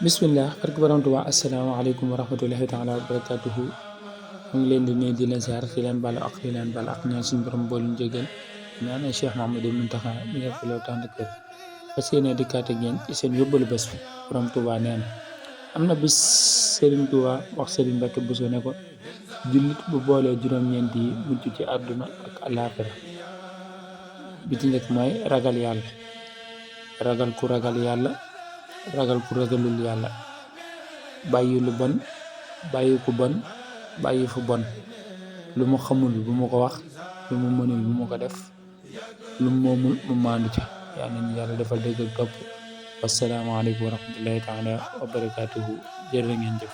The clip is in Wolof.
bismillah barke borom Tuubaa asalaamaaleykum wa rahmatullahi taala wa barakatuhu mu ngi leen di nuyu di leen ziar di leen balu ak di leen bal ak ñaan suñu borom boolu ñu jégal ñaan Cheikh Mahamadou Muntaxa mu yàgg fi loolu tànn kër fas yéene dikkaat ak yéen ci seen yóbbalu bés bi borom Tuubaa nee na am na bis Serigne Touba wax Serigne Mbacké Bousso ne ko jullit bu boolee juróom-ñeent yi mujj ci àdduna ak àllaaxira bi ci njëkk mooy ragal yàlla ragal ku ragal yàlla ragal ku ragalul yàlla bàyyi lu bon bàyyi ku bon bàyyi fu bon lu mu xamul bu mu ko wax lu mu mënul bu mu ko def lu mu moomul mu maandu ca yaa nañu yàlla defal dëgg ak topp wasalaamaaleykum wa rahmatullahi taala wa barakatuhu jërë ngeen jëf